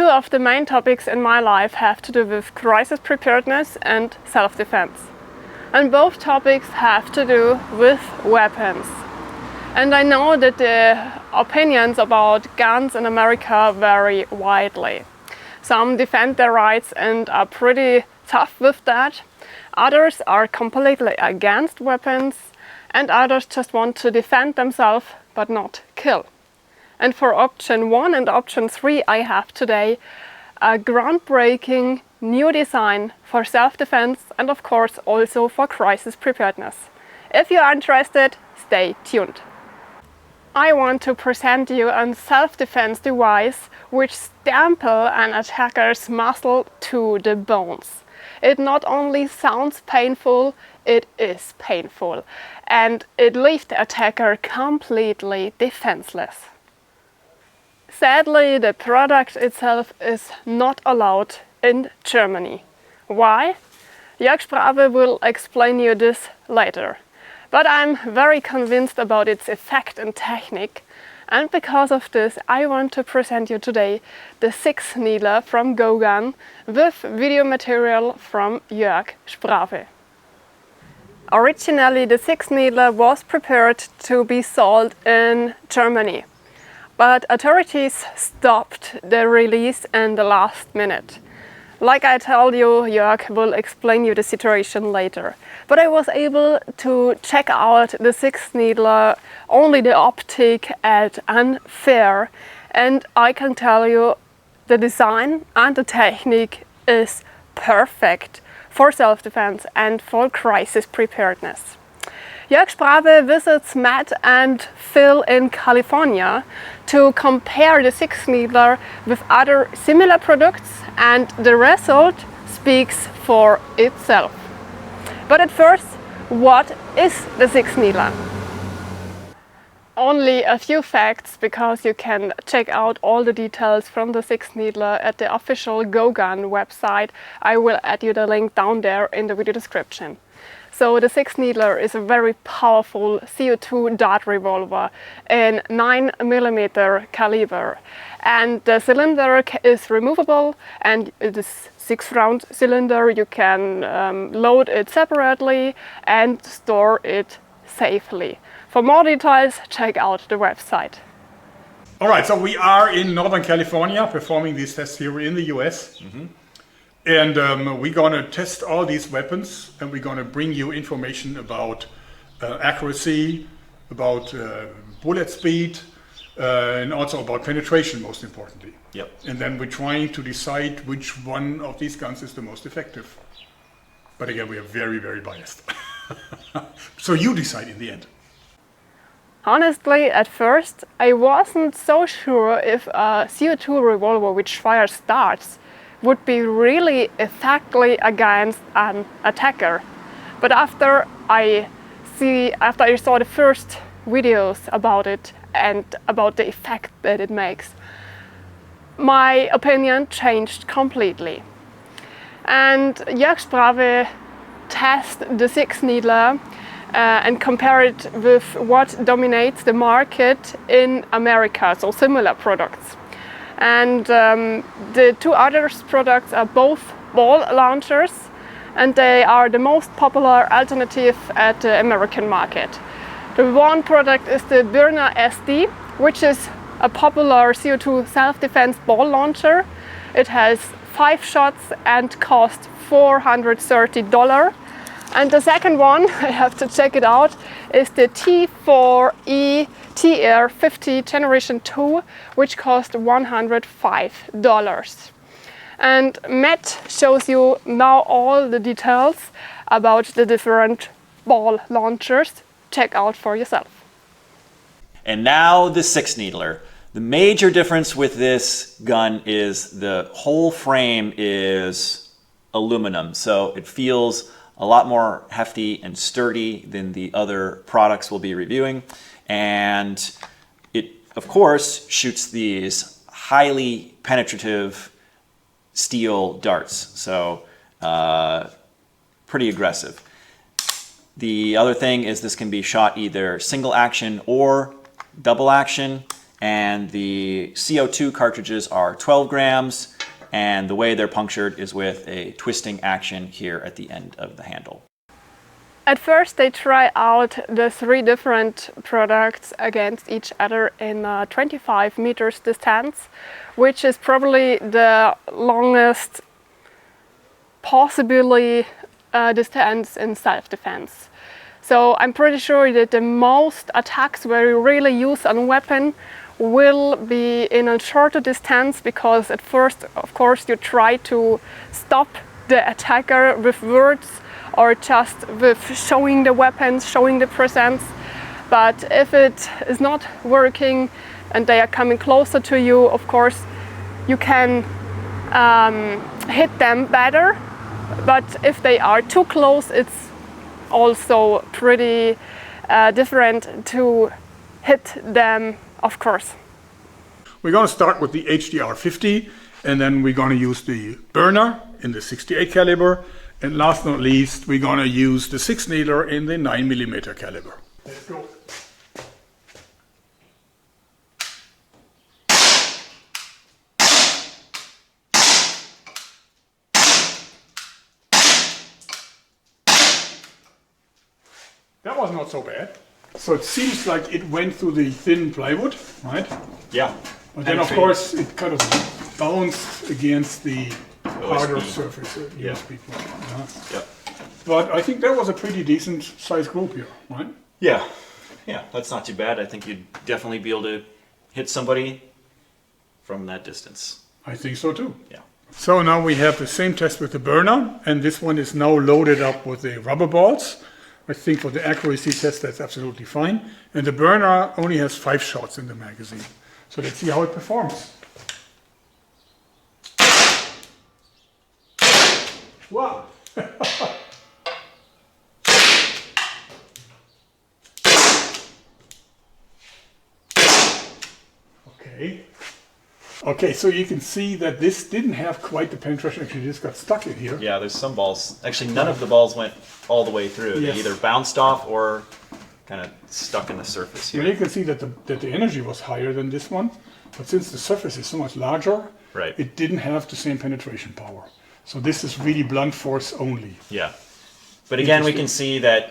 Two of the main topics in my life have to do with crisis preparedness and self-defense. And both topics have to do with weapons. And I know that the opinions about guns in America vary widely. Some defend their rights and are pretty tough with that. Others are completely against weapons, and others just want to defend themselves but not kill. And for option 1 and option 3 I have today a groundbreaking new design for self-defense and of course also for crisis preparedness. If you are interested, stay tuned. I want to present you a self-defense device which stample an attacker's muscle to the bones. It not only sounds painful, it is painful, and it leaves the attacker completely defenseless. Sadly, the product itself is not allowed in Germany. Why? Jörg Sprave will explain you this later. But I'm very convinced about its effect and technique, and because of this I want to present you today the Six Needler from GoGun with video material from Jörg Sprave. Originally the Six Needler was prepared to be sold in Germany, but authorities stopped the release in the last minute. Like I told you, Jörg will explain you the situation later. But I was able to check out the Six Needler, only the optic at a fair, and I can tell you the design and the technique is perfect for self-defense and for crisis preparedness. Jörg Sprave visits Matt and Phil in California to compare the Six Needler with other similar products, and the result speaks for itself. But at first, what is the Six Needler? Only a few facts, because you can check out all the details from the Six Needler at the official GoGun website. I will add you the link down there in the video description. So the Six Needler is a very powerful CO2 dart revolver in 9mm caliber, and the cylinder is removable, and it is 6-round cylinder. You can load it separately and store it safely. For more details, check out the website. All right, so we are in Northern California performing these tests here in the US. And we're going to test all these weapons, and we're going to bring you information about accuracy, about bullet speed, and also about penetration, most importantly. Yep. And then we're trying to decide which one of these guns is the most effective. But again, we are very, very biased. So you decide in the end. Honestly, at first, I wasn't so sure if a CO2 revolver which fires darts would be really effectively against an attacker. But after I saw the first videos about it and about the effect that it makes, my opinion changed completely. And Jörg Sprave tested the Six Needler and compare it with what dominates the market in America, so similar products. And the two other products are both ball launchers, and they are the most popular alternative at the American market. The one product is the Burner SD, which is a popular CO2 self-defense ball launcher. It has 5 shots and costs $430. And the second one, I have to check it out, is the T4E TR50 Generation 2, which cost $105. And Matt shows you now all the details about the different ball launchers. Check out for yourself. And now the Six Needler. The major difference with this gun is the whole frame is aluminum, so it feels a lot more hefty and sturdy than the other products we'll be reviewing. And it, of course, shoots these highly penetrative steel darts. So pretty aggressive. The other thing is this can be shot either single action or double action. and the CO2 cartridges are 12 grams, and the way they're punctured is with a twisting action here at the end of the handle. At first they try out the 3 different products against each other in 25 meters distance, which is probably the longest possibly distance in self-defense. So I'm pretty sure that the most attacks where you really use a weapon will be in a shorter distance, because at first, of course, you try to stop the attacker with words or just with showing the weapons, showing the presence. But if it is not working and they are coming closer to you, of course, you can hit them better. But if they are too close, it's also pretty different to hit them, of course. We're going to start with the HDR 50, and then we're going to use the burner in the 68 caliber, and last but not least, we're going to use the 6 Needler in the 9mm caliber. Let's go. That was not so bad. So it seems like it went through the thin plywood, right? Yeah. But then, of course, it kind of bounced against the harder surface, USB port. Yep. But I think that was a pretty decent sized group here, right? Yeah. Yeah, that's not too bad. I think you'd definitely be able to hit somebody from that distance. I think so too. Yeah. So now we have the same test with the burner, and this one is now loaded up with the rubber balls. I think for the accuracy test that's absolutely fine. And the burner only has 5 shots in the magazine. So let's see how it performs. Wow! Okay. Okay, so you can see that this didn't have quite the penetration. Actually, this got stuck in here. Yeah, there's some balls. Actually, none of the balls went all the way through. Yes. They either bounced off or kind of stuck in the surface here. Well, you can see that the energy was higher than this one, but since the surface is so much larger, Right. it didn't have the same penetration power. So this is really blunt force only. Yeah. But again, we can see that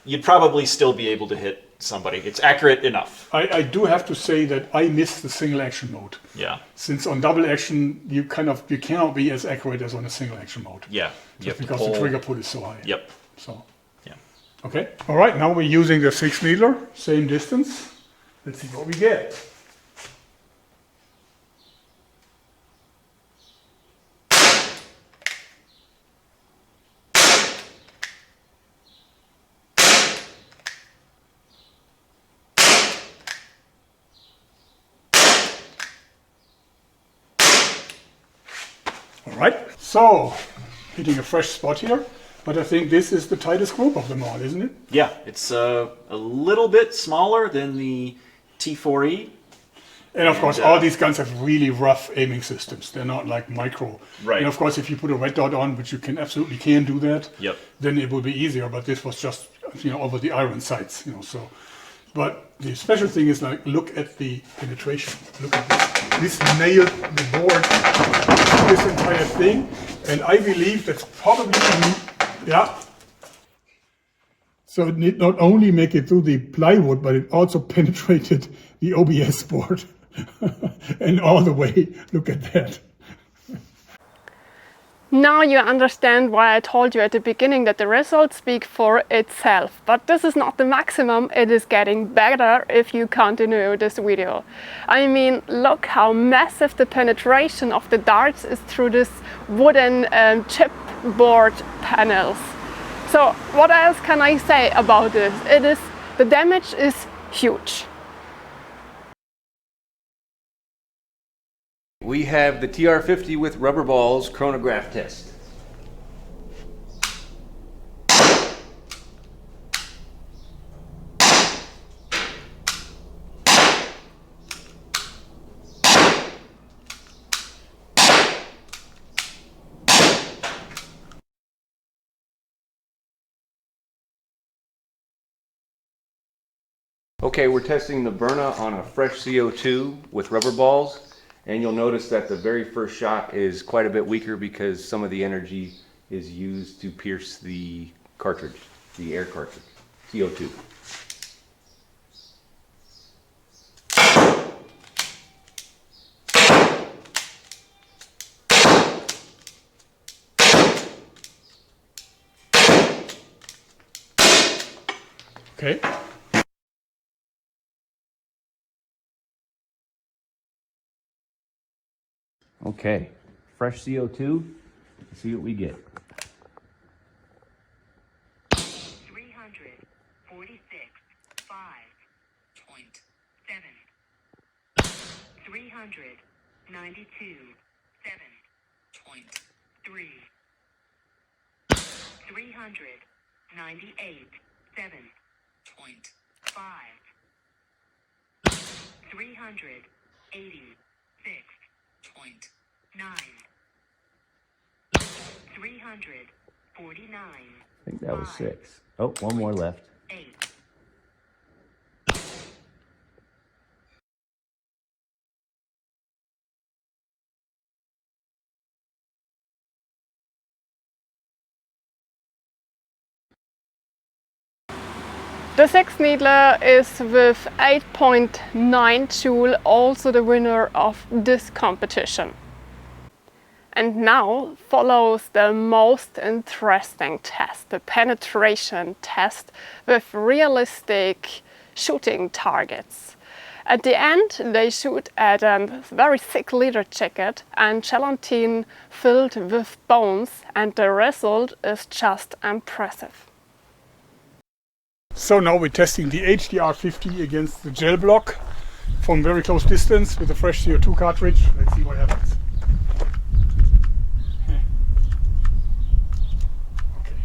you'd probably still be able to hit somebody. It's accurate enough. I do have to say that I missed the single action mode. Yeah. Since on double action you cannot be as accurate as on a single action mode. Yeah. You have to Because pull. the trigger pull is so high. Yep. So Yeah. okay. All right, now we're using the 6 Needler, same distance. Let's see what we get. All right, so hitting a fresh spot here, but I think this is the tightest group of them all, isn't it? Yeah. It's a little bit smaller than the T4E. And of course, all these guns have really rough aiming systems. They're not like micro. Right. And of course, if you put a red dot on, which you absolutely can do that, Yep. then it will be easier. But this was just, over the iron sights, so. But the special thing is, like, look at the penetration. Look at this. This nailed the board, this entire thing. And I believe that's probably, yeah. So it did not only make it through the plywood, but it also penetrated the OBS board. And all the way, look at that. Now you understand why I told you at the beginning that the results speak for itself. But this is not the maximum, it is getting better if you continue this video. I mean, look how massive the penetration of the darts is through this wooden chipboard panels. So what else can I say about this? The damage is huge. We have the TR-50 with rubber balls chronograph test. Okay, we're testing the Berna on a fresh CO2 with rubber balls, and you'll notice that the very first shot is quite a bit weaker because some of the energy is used to pierce the cartridge, the air cartridge, CO2. Okay. Okay, fresh CO2, let's see what we get. 346.5.7 392.7.3 398.7.5 386.9 349. I think that was 6. Oh, one more left. 8. The Six Needler is with 8.9 joule also the winner of this competition. And now follows the most interesting test, the penetration test with realistic shooting targets. At the end they shoot at a very thick leather jacket and gelatin filled with bones, and the result is just impressive. So now we're testing the HDR50 against the gel block from very close distance with a fresh CO2 cartridge. Let's see what happens. Okay.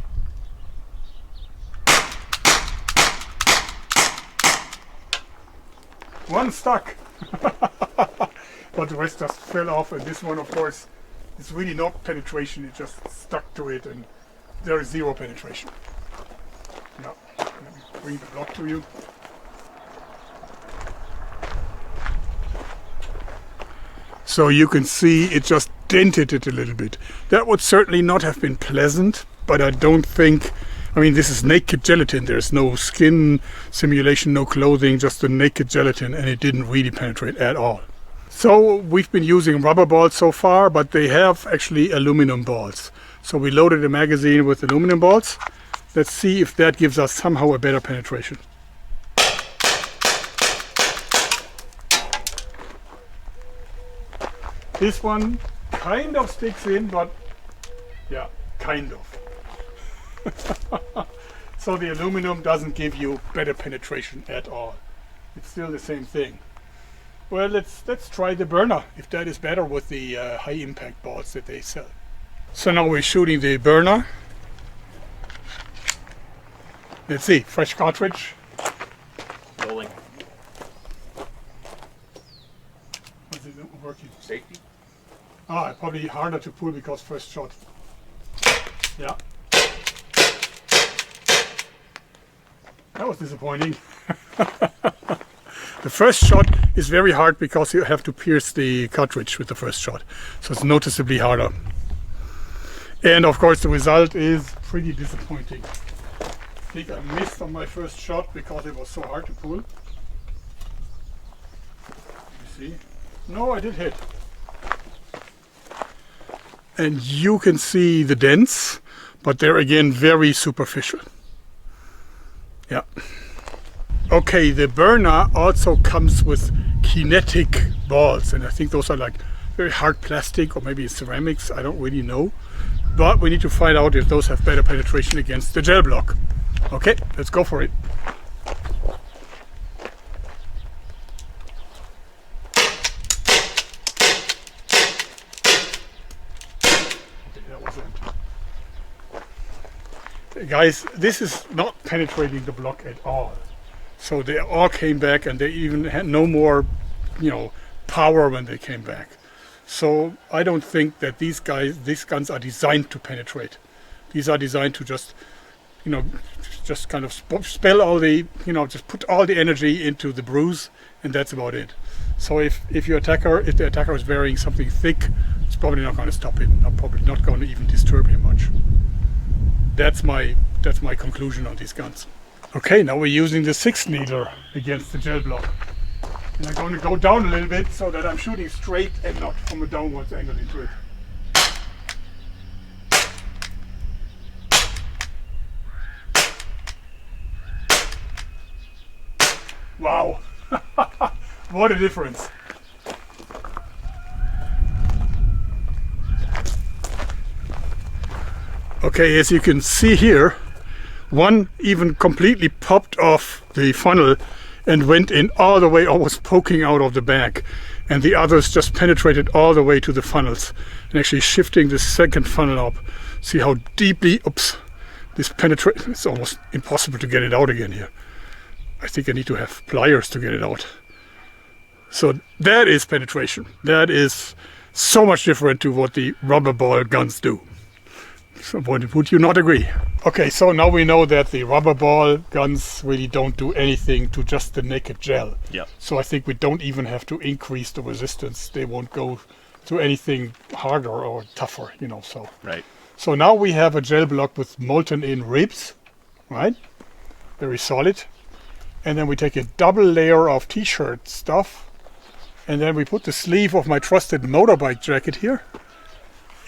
One stuck, but the rest just fell off, and this one, of course, is really not penetration. It just stuck to it, and there is zero penetration. Yeah. Bring the block to you. So you can see it just dented it a little bit. That would certainly not have been pleasant, but I don't think, I mean, this is naked gelatin. There's no skin simulation, no clothing, just a naked gelatin, and it didn't really penetrate at all. So we've been using rubber balls so far, but they have actually aluminum balls. So we loaded the magazine with aluminum balls. Let's see if that gives us somehow a better penetration. This one kind of sticks in, but yeah, kind of. So the aluminum doesn't give you better penetration at all. It's still the same thing. Well, let's try the burner, if that is better with the high impact balls that they sell. So now we're shooting the burner. Let's see, fresh cartridge. Rolling. Is it working? Safety? Ah, probably harder to pull because first shot. Yeah. That was disappointing. The first shot is very hard because you have to pierce the cartridge with the first shot. So it's noticeably harder. And of course the result is pretty disappointing. I think I missed on my first shot because it was so hard to pull. You see? No, I did hit. And you can see the dents, but they're again very superficial. Yeah. Okay, the burner also comes with kinetic balls, and I think those are like very hard plastic or maybe ceramics, I don't really know. But we need to find out if those have better penetration against the gel block. Okay, let's go for it. Guys, this is not penetrating the block at all. So they all came back, and they even had no more, power when they came back. So I don't think that these guns are designed to penetrate. These are designed to just just kind of spell all the, just put all the energy into the bruise, and that's about it. So if the attacker is wearing something thick, it's probably not going to stop him. Probably not going to even disturb him much. That's my conclusion on these guns. Okay, now we're using the 6 Needler against the gel block. And I'm going to go down a little bit so that I'm shooting straight and not from a downwards angle into it. Wow, what a difference. Okay, as you can see here, one even completely popped off the funnel and went in all the way, almost poking out of the bag. And the others just penetrated all the way to the funnels. And actually shifting the second funnel up, see how deeply, this penetrates. It's almost impossible to get it out again here. I think I need to have pliers to get it out. So that is penetration. That is so much different to what the rubber ball guns do. So would you not agree? Okay, so now we know that the rubber ball guns really don't do anything to just the naked gel. Yep. So I think we don't even have to increase the resistance. They won't go to anything harder or tougher, so. Right. So now we have a gel block with molten in ribs, right? Very solid. And then we take a double layer of t-shirt stuff, and then we put the sleeve of my trusted motorbike jacket here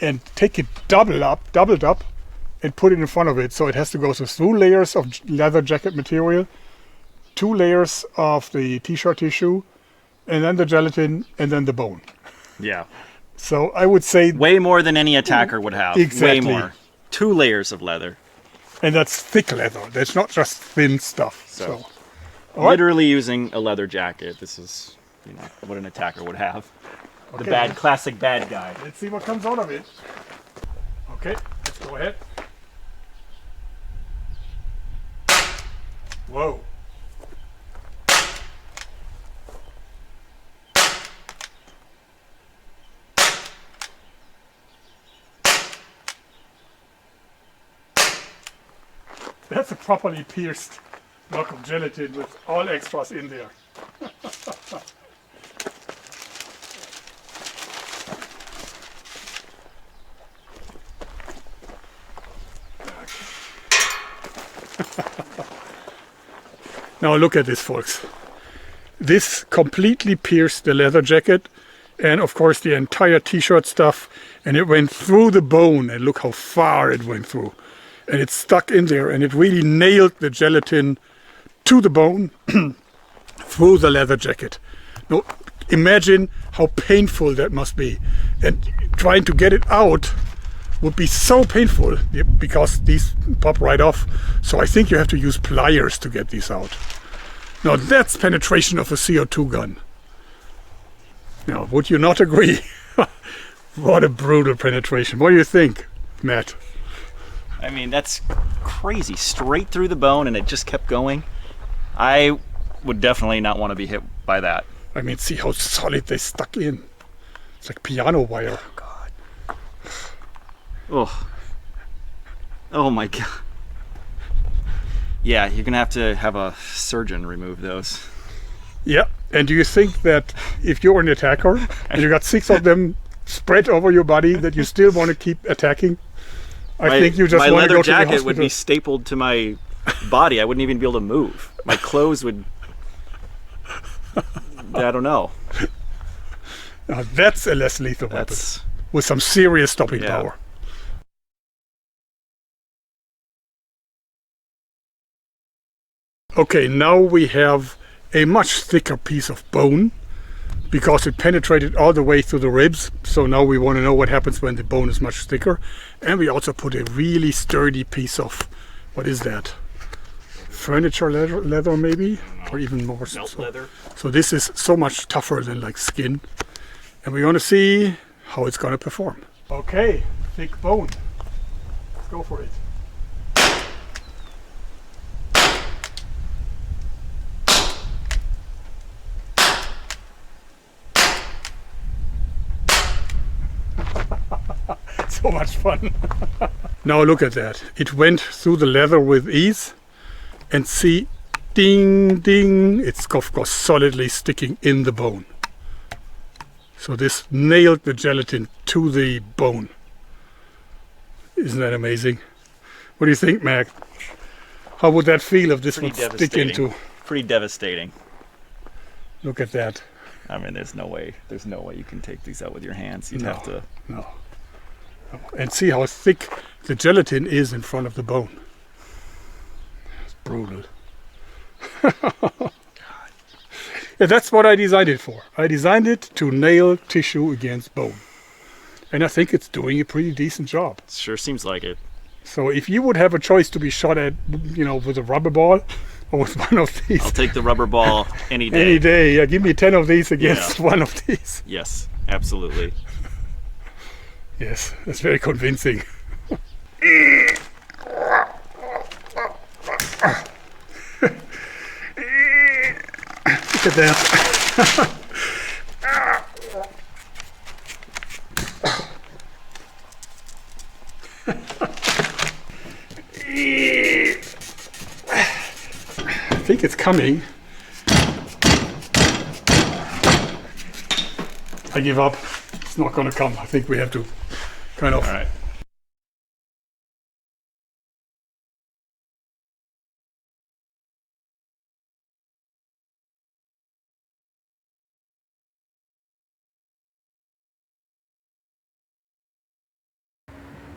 and take it doubled up and put it in front of it. So it has to go through 2 layers of leather jacket material, 2 layers of the t-shirt tissue, and then the gelatin, and then the bone. Yeah. So I would say way more than any attacker would have. Exactly. Way more. 2 layers of leather. And that's thick leather. That's not just thin stuff. So. Literally using a leather jacket. This is, what an attacker would have. Okay. The classic bad guy. Let's see what comes out of it. Okay, let's go ahead. Whoa. That's a properly pierced block of gelatin with all extras in there. Now look at this, folks. This completely pierced the leather jacket and of course the entire t-shirt stuff, and it went through the bone, and look how far it went through. And it stuck in there, and it really nailed the gelatin to the bone through the leather jacket. Now imagine how painful that must be, and trying to get it out would be so painful because these pop right off. So I think you have to use pliers to get these out. Now that's penetration of a CO2 gun. Now, would you not agree? What a brutal penetration. What do you think, Matt? I mean, that's crazy. Straight through the bone, and it just kept going. I would definitely not want to be hit by that. I mean, see how solid they stuck in. It's like piano wire. Oh, God. Oh. Oh, my God. Yeah, you're going to have a surgeon remove those. Yeah, and do you think that if you're an attacker and you got 6 of them spread over your body, that you still want to keep attacking? I think you just want to go to the hospital. My leather jacket would be stapled to my body. I wouldn't even be able to move. My clothes would... I don't know. Now that's a less lethal weapon with some serious stopping power. Okay, now we have a much thicker piece of bone because it penetrated all the way through the ribs. So now we want to know what happens when the bone is much thicker. And we also put a really sturdy piece of, what is that? Furniture leather maybe? Or even more. Melt leather. So this is so much tougher than like skin. And we want to see how it's going to perform. Okay, thick bone. Let's go for it. So much fun. Now look at that. It went through the leather with ease, and see, ding, ding, it's of course solidly sticking in the bone. So this nailed the gelatin to the bone. Isn't that amazing? What do you think, Mac? How would that feel if this would stick into? Pretty devastating. Look at that. I mean, there's no way you can take these out with your hands. You'd have to. No. And see how thick the gelatin is in front of the bone. It's brutal. Yeah, that's what I designed it for. I designed it to nail tissue against bone. And I think it's doing a pretty decent job. Sure seems like it. So if you would have a choice to be shot at, with a rubber ball or with one of these. I'll take the rubber ball any day. Any day. Yeah, give me 10 of these against one of these. Yes, absolutely. Yes, that's very convincing. Look at that. I think it's coming. I give up. It's not going to come. I think we have to kind of. All right.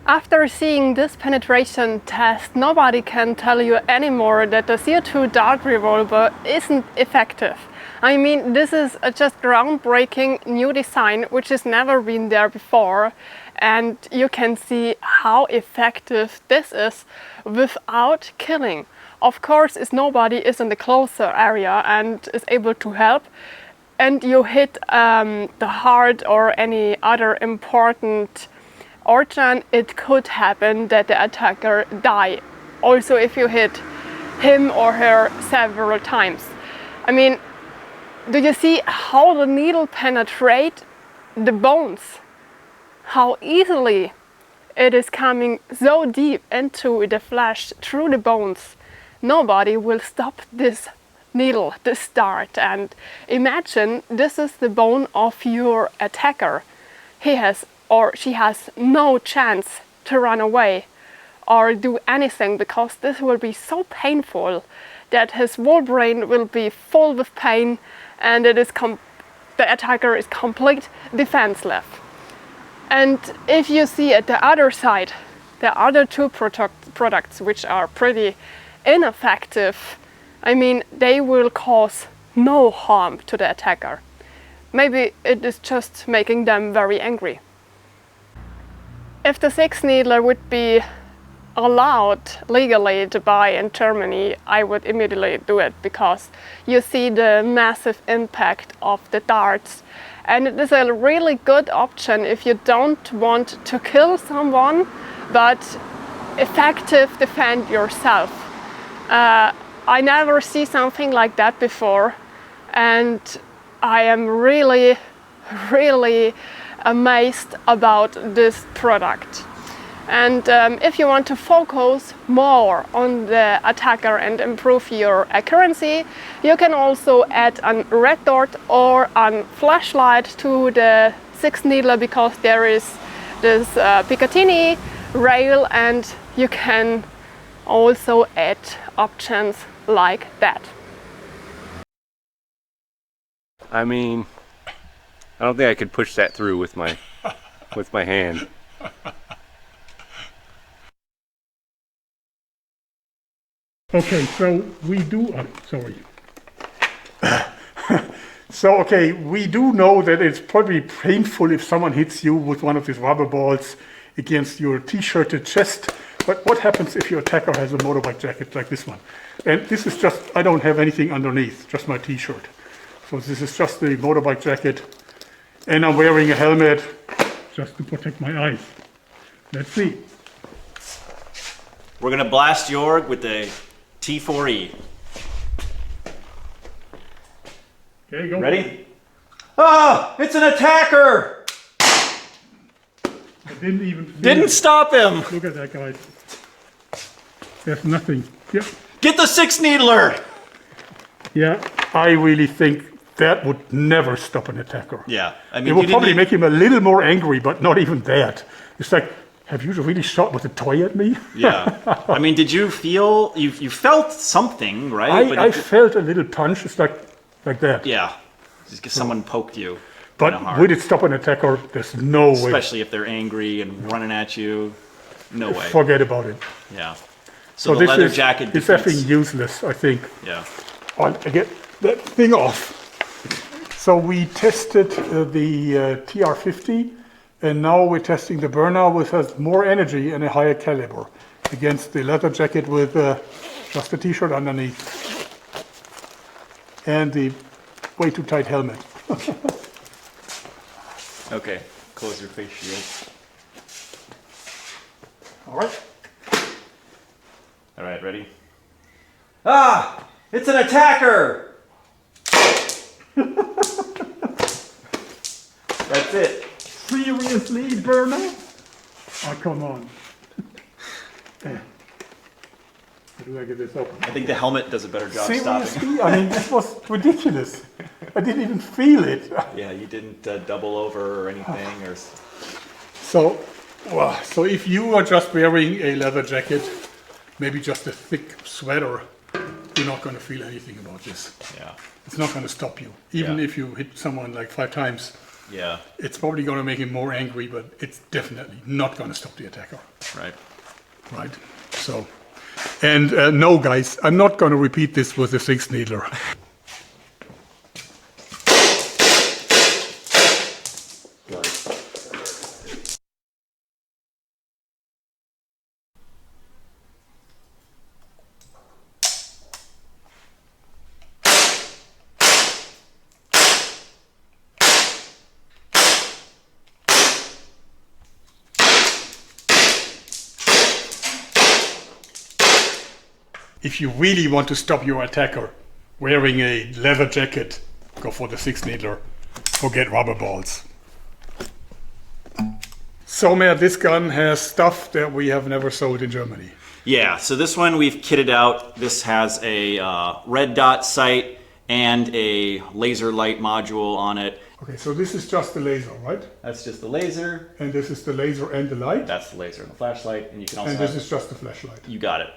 After seeing this penetration test, nobody can tell you anymore that the CO2 dart revolver isn't effective. I mean, this is a just groundbreaking new design which has never been there before, and you can see how effective this is without killing. Of course, if nobody is in the closer area and is able to help, and you hit the heart or any other important organ, it could happen that the attacker die. Also, if you hit him or her several times. I mean, do you see how the needle penetrates the bones? How easily it is coming so deep into the flesh through the bones. Nobody will stop this needle, this dart. And imagine this is the bone of your attacker. He has or she has no chance to run away or do anything, because this will be so painful that his whole brain will be full with pain, and the attacker is complete defenseless. And if you see at the other side, the other two products which are pretty ineffective, I mean, they will cause no harm to the attacker. Maybe it is just making them very angry. If the Six Needler would be allowed legally to buy in Germany, I would immediately do it, because you see the massive impact of the darts, and it is a really good option if you don't want to kill someone but effective defend yourself. I never see something like that before, and I am really amazed about this product. And if you want to focus more on the attacker and improve your accuracy, you can also add a red dot or a flashlight to the Six Needler, because there is this Picatinny rail, and you can also add options like that. I mean, I don't think I could push that through with my hand. Okay, so we do. Sorry. So okay, we do know that it's probably painful if someone hits you with one of these rubber balls against your t-shirted chest. But what happens if your attacker has a motorbike jacket like this one? And this is just, I don't have anything underneath, just my t-shirt. So this is just the motorbike jacket. And I'm wearing a helmet just to protect my eyes. Let's see. We're gonna blast Jörg with the T4E. Okay, go. Ready? Ah, it's an attacker! I didn't even feel Didn't it. stop him. Look at that guy. There's nothing. Yeah. Get the Six Needler. Yeah, I really think that would never stop an attacker. Yeah, I It mean, would probably make him a little more angry, but not even that. It's like, have you really shot with a toy at me? Yeah, I mean, did you feel you felt something, right? I felt a little punch. It's like that. yeah, just 'cause someone poked you. But kinda hard. would it stop an attacker? There's no way. Especially if they're angry and running at you. No way. Forget about it. Yeah. So the leather jacket is defense. effing useless, I think. Yeah. I'll get that thing off. So we tested the TR50, and now we're testing the burner, which has more energy and a higher caliber, against the leather jacket with just a t-shirt underneath, and the way too tight helmet. Okay. Close your face shield. All right. All right, ready? Ah! It's an attacker! That's it. Seriously, burner? Oh, come on. How do I get this open? I think the helmet does a better job stopping. Seriously? I mean, this was ridiculous. I didn't even feel it. Yeah, you didn't double over or anything, or So, well, so if you are just wearing a leather jacket, maybe just a thick sweater, you're not going to feel anything about this. yeah, It's not going to stop you. Even Yeah. if you hit someone like 5 times, yeah, it's probably going to make him more angry, but it's definitely not going to stop the attacker, right. right? So, and no, guys, I'm not going to repeat this with the Six Needler. If you really want to stop your attacker wearing a leather jacket, go for the Six Needler. Forget rubber balls. So, Matt, this gun has stuff that we have never sold in Germany. Yeah, so this one we've kitted out. This has a red dot sight and a laser light module on it. Okay, so this is just the laser, right? That's just the laser. And this is the laser and the light. That's the laser and the flashlight, and you can also. And this is just the flashlight. You got it.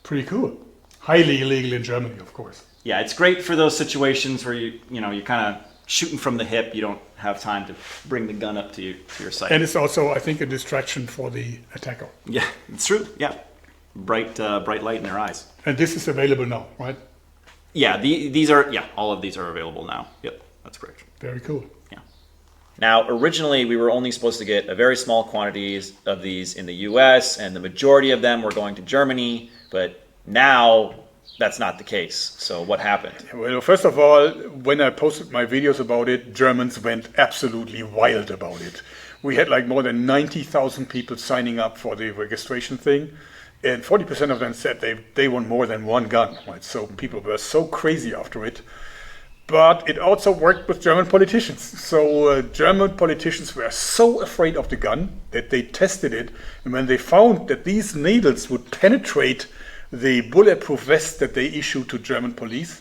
Pretty cool. Highly illegal in Germany, of course. Yeah, it's great for those situations where you're kind of shooting from the hip. You don't have time to bring the gun up to your sight. And it's also, I think, a distraction for the attacker. Yeah, it's true. Yeah, bright light in their eyes. And this is available now, right? Yeah, these are all of these are available now. Yep, that's correct. Very cool. Yeah. Now, originally we were only supposed to get a very small quantities of these in the U.S. and the majority of them were going to Germany, but now that's not the case. So what happened? Well, first of all, when I posted my videos about it, Germans went absolutely wild about it. We had like more than 90,000 people signing up for the registration thing, and 40% of them said they want more than one gun. Right? So people were so crazy after it. But it also worked with German politicians. So German politicians were so afraid of the gun that they tested it, and when they found that these needles would penetrate the bulletproof vest that they issued to German police,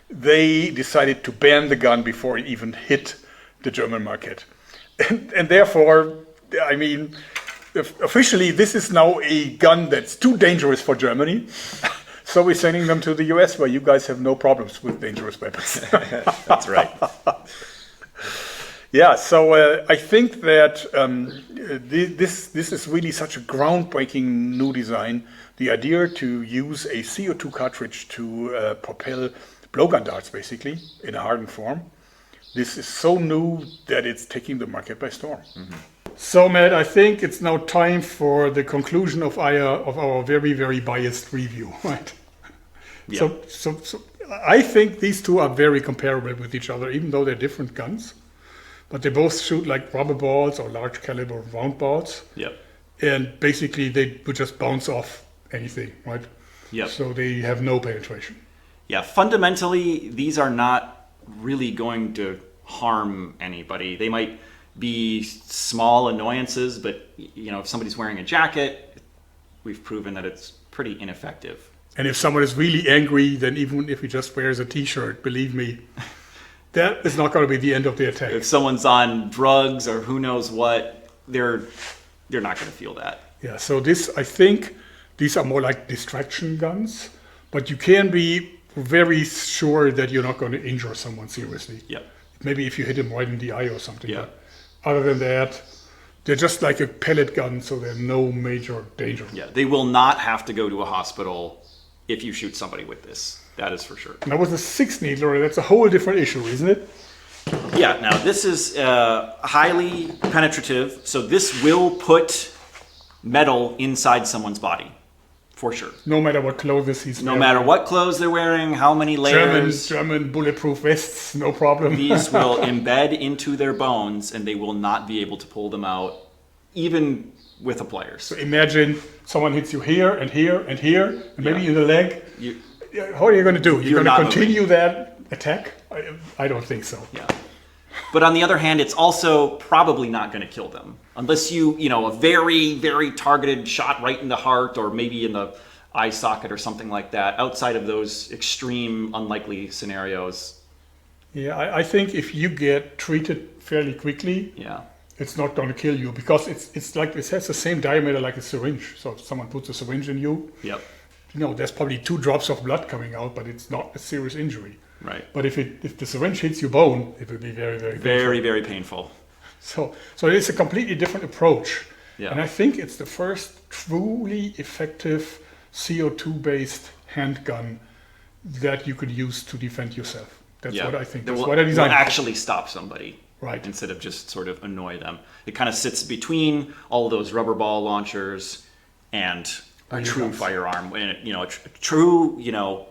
they decided to ban the gun before it even hit the German market. And therefore, I mean, officially this is now a gun that's too dangerous for Germany. So we're sending them to the US, where you guys have no problems with dangerous weapons. That's right. Yeah, so I think that this is really such a groundbreaking new design. The idea to use a CO2 cartridge to propel blowgun darts, basically, in a hardened form. This is so new that it's taking the market by storm. So, Matt, I think it's now time for the conclusion of our very, very biased review, right? Yeah. So I think these two are very comparable with each other, even though they're different guns. But they both shoot like rubber balls or large caliber round balls. Yep. And basically they would just bounce off anything, right? Yep. So they have no penetration. Yeah, fundamentally, these are not really going to harm anybody. They might be small annoyances, but you know, if somebody's wearing a jacket, we've proven that it's pretty ineffective. And if someone is really angry, then even if he just wears a t-shirt, believe me, that is not going to be the end of the attack. If someone's on drugs or who knows what, they're not going to feel that. Yeah, so I think these are more like distraction guns, but you can be very sure that you're not going to injure someone seriously. Yep. Maybe if you hit him right in the eye or something. Yeah. But other than that, they're just like a pellet gun, so they're no major danger. Yeah, they will not have to go to a hospital if you shoot somebody with this. That is for sure. Now with the 6 Needler, that's a whole different issue, isn't it? Yeah, now this is highly penetrative, so this will put metal inside someone's body, for sure. No matter what clothes he's No wearing. matter what clothes they're wearing, how many layers. German bulletproof vests, no problem. These will embed into their bones and they will not be able to pull them out, even with the pliers. So imagine someone hits you here and here and here, and maybe in the leg. How are you going to do? You're going to continue that attack? I don't think so. Yeah. But on the other hand, it's also probably not going to kill them. Unless you know, a very, very targeted shot right in the heart or maybe in the eye socket or something like that. Outside of those extreme, unlikely scenarios. Yeah, I think if you get treated fairly quickly, it's not going to kill you because it's like it has the same diameter like a syringe. So if someone puts a syringe in you, you know, there's probably 2 drops of blood coming out, but it's not a serious injury. Right. But if the syringe hits your bone, it will be very, very painful. Very, very painful. So it's a completely different approach. Yeah. And I think it's the first truly effective CO2-based handgun that you could use to defend yourself. That's what I think. That's what I designed. Will actually stop somebody. Right. Instead of just sort of annoy them. It kind of sits between all of those rubber ball launchers and a true firearm. And, you know, a true, you know,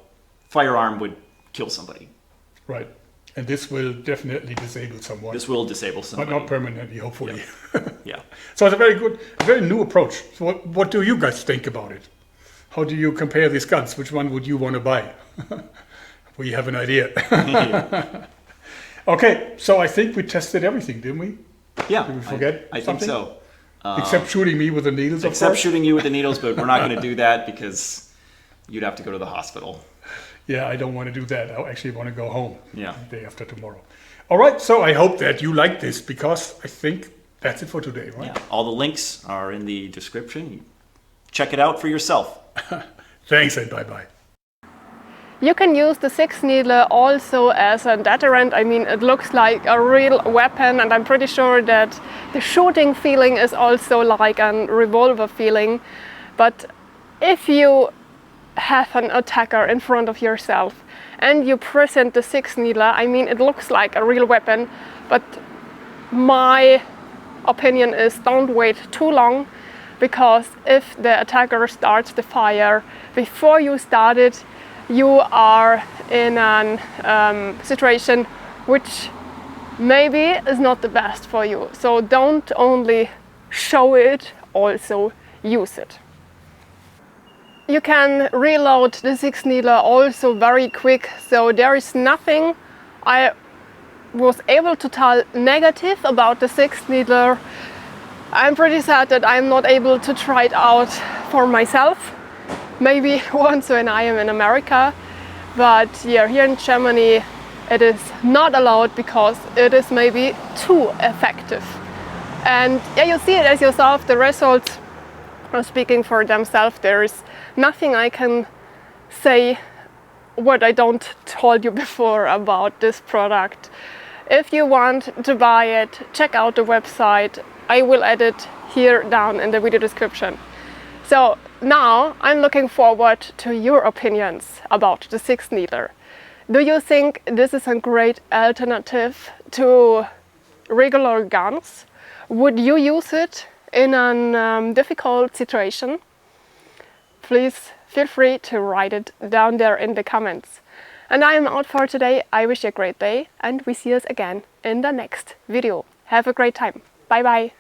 firearm would kill somebody. Right. And this will definitely disable someone. This will disable somebody. But not permanently, hopefully. Yeah. So it's a very new approach. So what do you guys think about it? How do you compare these guns? Which one would you want to buy? We have an idea. Okay, so I think we tested everything, didn't we? Yeah. Did we forget I something? think so. Except shooting me with the needles, Except shooting you with the needles, but we're not going to do that because you'd have to go to the hospital. Yeah, I don't want to do that. I actually want to go home the day after tomorrow. All right, so I hope that you like this because I think that's it for today, right? Yeah. All the links are in the description. Check it out for yourself. Thanks and bye-bye. You can use the 6 Needler also as a deterrent. I mean, it looks like a real weapon, and I'm pretty sure that the shooting feeling is also like a revolver feeling. But if you have an attacker in front of yourself and you present the 6 Needler, I mean, it looks like a real weapon, but my opinion is don't wait too long, because if the attacker starts the fire before you start it, you are in a situation which maybe is not the best for you. So don't only show it, also use it. You can reload the 6 Needler also very quick, so there is nothing I was able to tell negative about the 6 Needler. I'm pretty sad that I'm not able to try it out for myself. Maybe once when I am in America, but yeah, here in Germany it is not allowed because it is maybe too effective. And yeah, you see it as yourself, the results are speaking for themselves. There is nothing I can say what I don't told you before about this product. If you want to buy it, check out the website. I will add it here down in the video description. So now I'm looking forward to your opinions about the 6 Needler. Do you think this is a great alternative to regular guns? Would you use it in a difficult situation? Please feel free to write it down there in the comments. And I am out for today. I wish you a great day and we see us again in the next video. Have a great time. Bye bye.